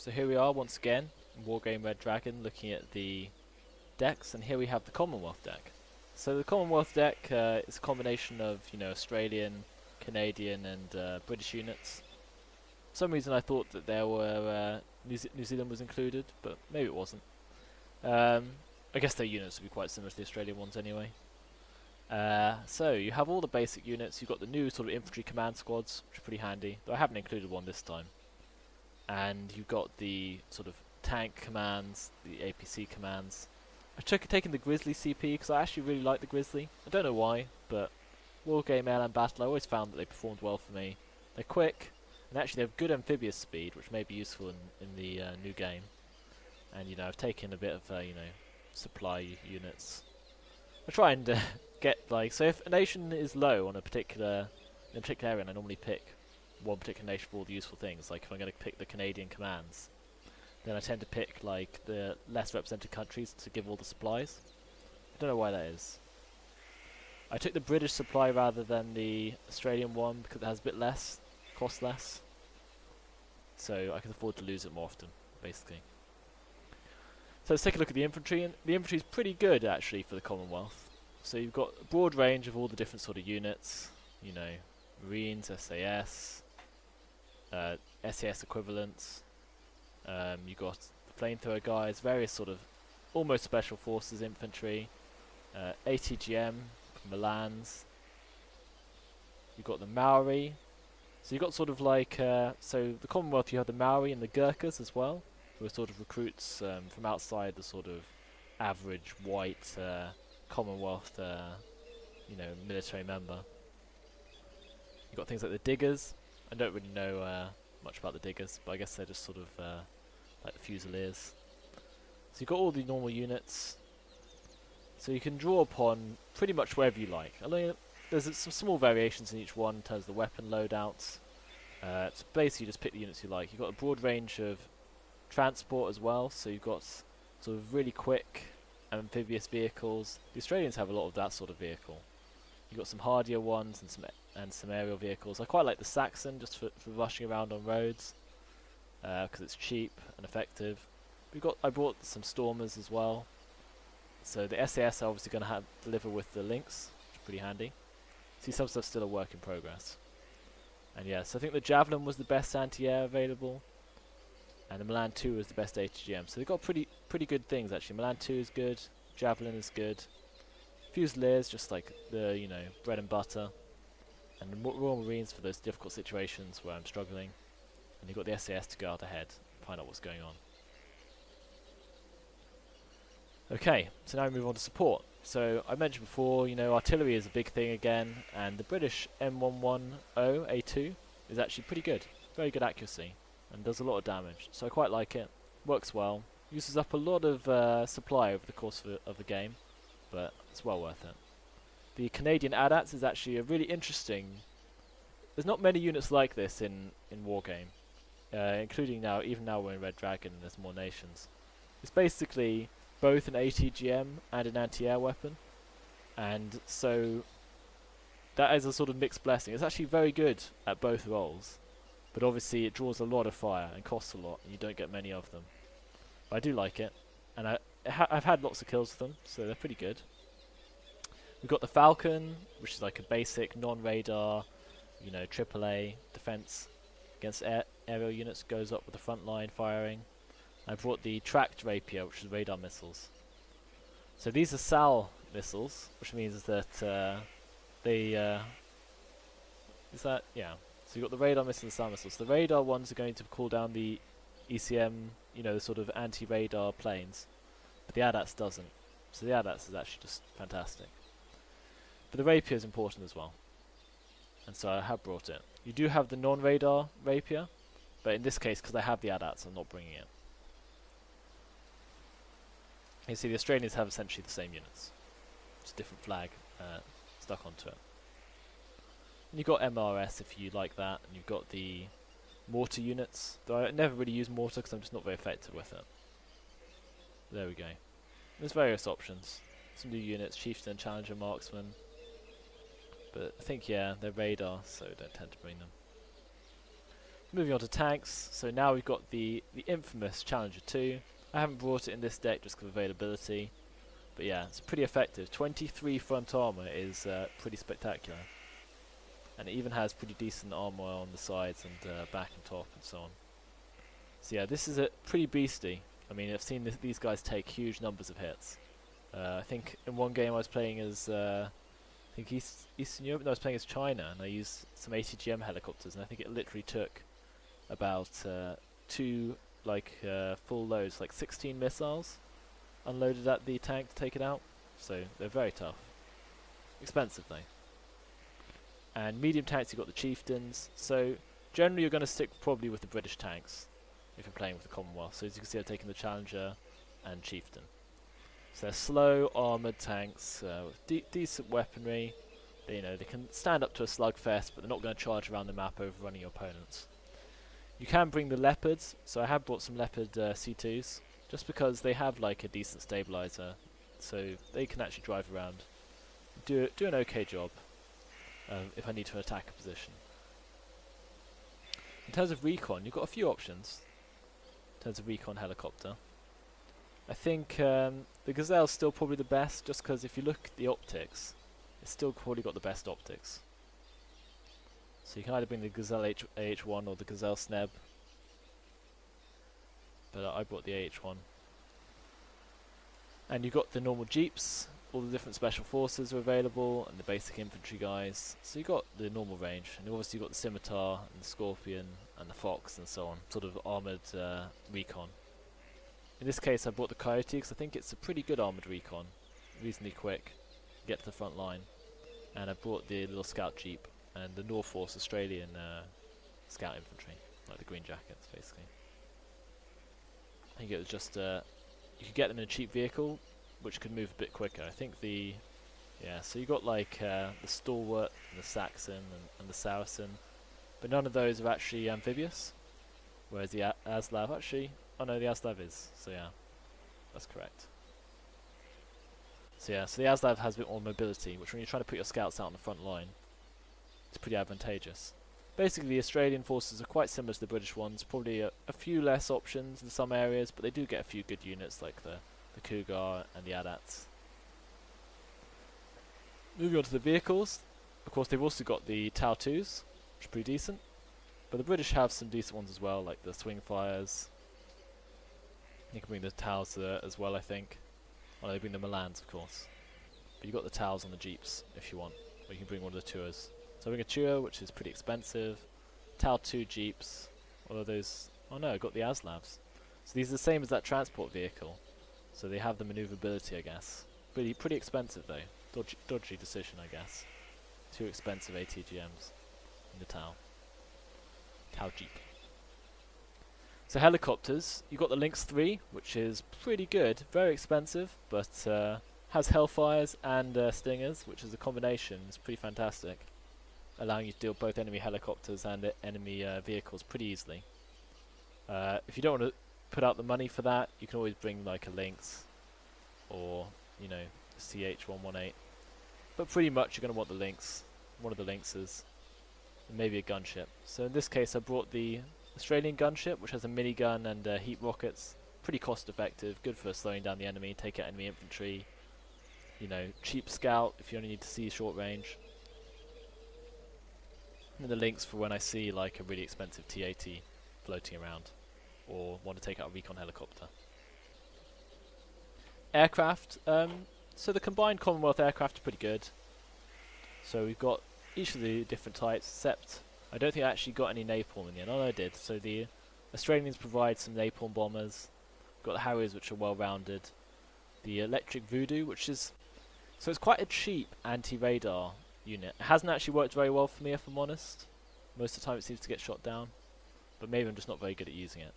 So here we are once again in Wargame Red Dragon looking at the decks, and here we have the Commonwealth deck. So the Commonwealth deck is a combination of, Australian, Canadian and British units. For some reason I thought that there were New Zealand was included, but maybe it wasn't. I guess their units would be quite similar to the Australian ones anyway. So you have all the basic units. You've got the new sort of infantry command squads, which are pretty handy, though I haven't included one this time. And you've got the sort of tank commands, the APC commands. I've taken the Grizzly CP because I actually really like the Grizzly. I don't know why, but Wargame Airland Battle, I always found that they performed well for me. They're quick, and actually they have good amphibious speed, which may be useful in the new game. And I've taken a bit of supply units. I try and get so if a nation is low on a particular area, and I normally pick one particular nation for all the useful things. Like if I'm going to pick the Canadian commands, then I tend to pick like the less represented countries to give all the supplies. I don't know why that is. I took the British supply rather than the Australian one because it has a bit less, costs less, so I can afford to lose it more often, basically. So let's take a look at the infantry, and the infantry is pretty good actually for the Commonwealth. So you've got a broad range of all the different sort of units, Marines, SAS, SAS equivalents. You've got the flamethrower guys, various sort of almost special forces infantry, ATGM, Milans. You've got the Maori. So you've got sort of like, so the Commonwealth you have the Maori and the Gurkhas as well, who are sort of recruits from outside the sort of average white Commonwealth, military member. You've got things like the Diggers. I don't really know much about the Diggers, but I guess they're just sort of like the Fusiliers. So you've got all the normal units. So you can draw upon pretty much wherever you like. I mean, there's some small variations in each one in terms of the weapon loadouts. So basically you just pick the units you like. You've got a broad range of transport as well, so you've got sort of really quick amphibious vehicles. The Australians have a lot of that sort of vehicle. You've got some hardier ones and some aerial vehicles. I quite like the Saxon just for rushing around on roads because it's cheap and effective. I brought some Stormers as well. So the SAS are obviously going to deliver with the Lynx, which is pretty handy. See, some stuff's still a work in progress. And yeah, so I think the Javelin was the best anti-air available, and the Milan 2 is the best ATGM. So they've got pretty good things actually. Milan 2 is good, Javelin is good. Fusiliers just like the bread and butter, and the Royal Marines for those difficult situations where I'm struggling. And you've got the SAS to go out ahead and find out what's going on. Okay, so now we move on to support. So I mentioned before, artillery is a big thing again, and the British M110A2 is actually pretty good. Very good accuracy, and does a lot of damage. So I quite like it. Works well. Uses up a lot of supply over the course of the game, but it's well worth it. The Canadian ADATS is actually a really interesting... There's not many units like this in Wargame, including now, even now we're in Red Dragon and there's more nations. It's basically both an ATGM and an anti-air weapon, and so that is a sort of mixed blessing. It's actually very good at both roles, but obviously it draws a lot of fire and costs a lot, and you don't get many of them. But I do like it, and I've had lots of kills with them, so they're pretty good. We've got the Falcon, which is like a basic non-radar, AAA defense against aerial units, goes up with the front line firing. I brought the tracked rapier, which is radar missiles. So these are SAL missiles, which means that yeah. So you've got the radar missiles and SAL missiles. The radar ones are going to cool down the ECM, the sort of anti-radar planes, but the ADATS doesn't. So the ADATS is actually just fantastic. But the rapier is important as well, and so I have brought it. You do have the non-radar rapier, but in this case, because I have the ADATS, I'm not bringing it. You see, the Australians have essentially the same units, just different flag stuck onto it. And you've got MRS if you like that, and you've got the mortar units, though I never really use mortar because I'm just not very effective with it. There we go. There's various options. Some new units, Chieftain, Challenger, Marksman. But I think, yeah, they're radar, so don't tend to bring them. Moving on to tanks, so now we've got the infamous Challenger 2. I haven't brought it in this deck just because of availability, but yeah, it's pretty effective. 23 front armor is pretty spectacular, and it even has pretty decent armor on the sides and back and top and so on. So yeah, this is a pretty beastie. I mean, I've seen these guys take huge numbers of hits. I think in one game I was playing as I think Eastern Europe, no, I was playing as China, and I used some ATGM helicopters, and I think it literally took about two full loads, like 16 missiles unloaded at the tank to take it out. So they're very tough. Expensive though. And medium tanks, you've got the chieftains. So generally you're going to stick probably with the British tanks if you're playing with the Commonwealth. So as you can see, I've taken the Challenger and Chieftain. So they're slow, armoured tanks with decent weaponry. They can stand up to a slugfest, but they're not going to charge around the map overrunning your opponents. You can bring the Leopards, so I have brought some Leopard C2s, just because they have like a decent stabilizer, so they can actually drive around, do an okay job if I need to attack a position. In terms of recon, you've got a few options in terms of recon helicopter. I think the Gazelle's still probably the best, just because if you look at the optics, it's still probably got the best optics. So you can either bring the Gazelle AH1 or the Gazelle Sneb, but I brought the AH1. And you've got the normal jeeps, all the different special forces are available, and the basic infantry guys. So you've got the normal range, and obviously you've got the Scimitar, and the Scorpion, and the Fox, and so on, sort of armoured recon. In this case I brought the Coyote because I think it's a pretty good armoured recon, reasonably quick, get to the front line. And I brought the little scout jeep and the North Force Australian scout infantry, like the green jackets basically. I think it was just, you could get them in a cheap vehicle which could move a bit quicker. I think so you got like the Stalwart, and the Saxon and the Saracen, but none of those are actually amphibious, whereas the Aslav actually, oh no, the Aslav is, so yeah, that's correct. So yeah, so the Aslav has a bit more mobility, which when you're trying to put your scouts out on the front line, it's pretty advantageous. Basically the Australian forces are quite similar to the British ones, probably a few less options in some areas, but they do get a few good units like the Cougar and the Adats. Moving on to the vehicles, of course they've also got the Tau 2s, which are pretty decent, but the British have some decent ones as well, like the Swingfires. You can bring the Taus as well, I think. Oh, they bring the Milans, of course. But you've got the Taus on the Jeeps, if you want. Or you can bring one of the Tours. So I bring a Tour, which is pretty expensive. Tau 2 Jeeps. All of those... Oh no, I've got the Aslavs. So these are the same as that transport vehicle. So they have the maneuverability, I guess. Pretty expensive, though. Dodgy decision, I guess. Too expensive ATGMs in the Tau. Tau Jeep. So helicopters, you've got the Lynx 3, which is pretty good, very expensive, but has Hellfires and Stingers, which is a combination, it's pretty fantastic, allowing you to deal both enemy helicopters and enemy vehicles pretty easily. If you don't want to put out the money for that, you can always bring like a Lynx, or, CH-118, but pretty much you're going to want the Lynx, one of the Lynxes, and maybe a gunship. So in this case I brought the Australian gunship, which has a minigun and heat rockets. Pretty cost effective, good for slowing down the enemy, take out enemy infantry. Cheap scout if you only need to see short range. And the Lynx for when I see like a really expensive T-80 floating around, or want to take out a recon helicopter. Aircraft, so the combined Commonwealth aircraft are pretty good. So we've got each of the different types, except I don't think I actually got any napalm in the end. Oh, no, I did. So the Australians provide some napalm bombers. We've got the Harriers, which are well-rounded. The electric Voodoo, which is... So it's quite a cheap anti-radar unit. It hasn't actually worked very well for me, if I'm honest. Most of the time it seems to get shot down. But maybe I'm just not very good at using it.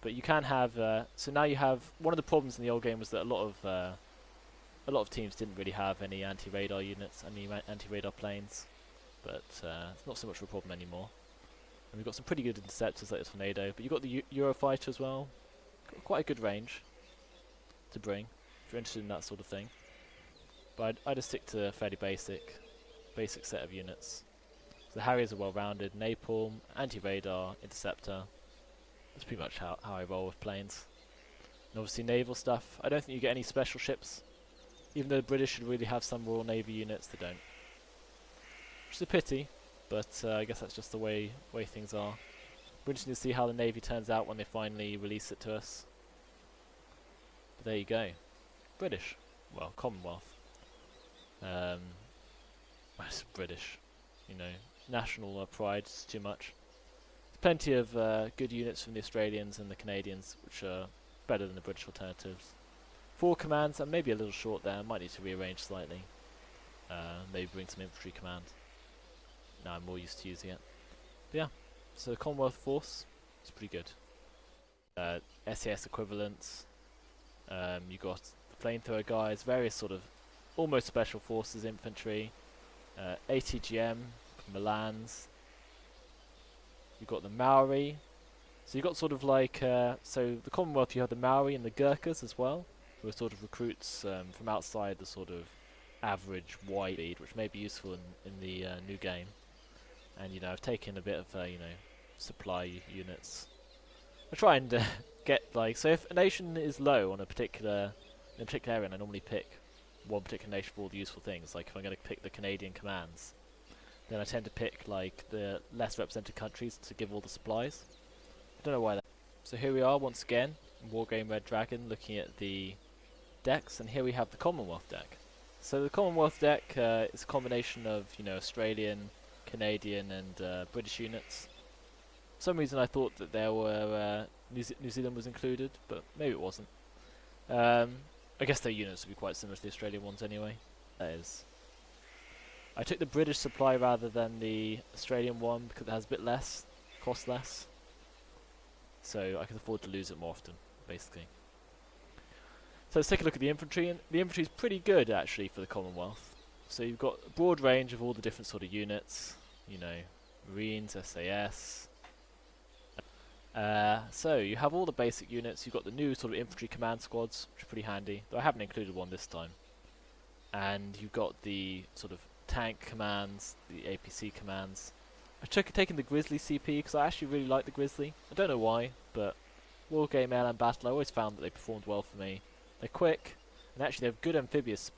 But you can have... so now you have... One of the problems in the old game was that a lot of teams didn't really have any anti-radar units, any anti-radar planes. But it's not so much of a problem anymore. And we've got some pretty good interceptors like the Tornado, but you've got the Eurofighter as well. Got quite a good range to bring, if you're interested in that sort of thing. But I'd just stick to a fairly basic set of units. The Harriers are well rounded, napalm, anti-radar, interceptor. That's pretty much how I roll with planes. And obviously naval stuff. I don't think you get any special ships. Even though the British should really have some Royal Navy units, they don't. Which is a pity, but I guess that's just the way things are. We're interested to see how the Navy turns out when they finally release it to us. But there you go. British. Well, Commonwealth. Well, it's British. You know, national pride is too much. There's plenty of good units from the Australians and the Canadians, which are better than the British alternatives. 4 commands, and maybe a little short there. Might need to rearrange slightly. Maybe bring some infantry command. Now I'm more used to using it. But yeah, so the Commonwealth force is pretty good. SAS equivalents. You got the flamethrower guys, various sort of almost special forces infantry. ATGM, Milans. You've got the Maori. So you've got sort of like, so the Commonwealth you have the Maori and the Gurkhas as well, who are sort of recruits from outside the sort of average white lead, which may be useful in the new game. And you know, I've taken a bit of you know, supply units. I try and get like, so if a nation is low on a particular area, and I normally pick one particular nation for all the useful things. Like if I'm going to pick the Canadian commands, then I tend to pick like the less represented countries to give all the supplies. I don't know why that. So here we are once again, Wargame Red Dragon, looking at the decks, and here we have the Commonwealth deck. So the Commonwealth deck is a combination of, you know, Australian, Canadian and British units. For some reason I thought that there were New Zealand was included, but maybe it wasn't. I guess their units would be quite similar to the Australian ones anyway. That is. I took the British supply rather than the Australian one because it has a bit less, costs less. So I can afford to lose it more often, basically. So let's take a look at the infantry, and the infantry is pretty good actually for the Commonwealth. So you've got a broad range of all the different sort of units, you know, Marines, SAS. So you have all the basic units. You've got the new sort of infantry command squads, which are pretty handy, though I haven't included one this time. And you've got the sort of tank commands, the APC commands. I've taken the Grizzly CP because I actually really like the Grizzly. I don't know why, but Wargame Airland Battle, I always found that they performed well for me. They're quick, and actually they have good amphibious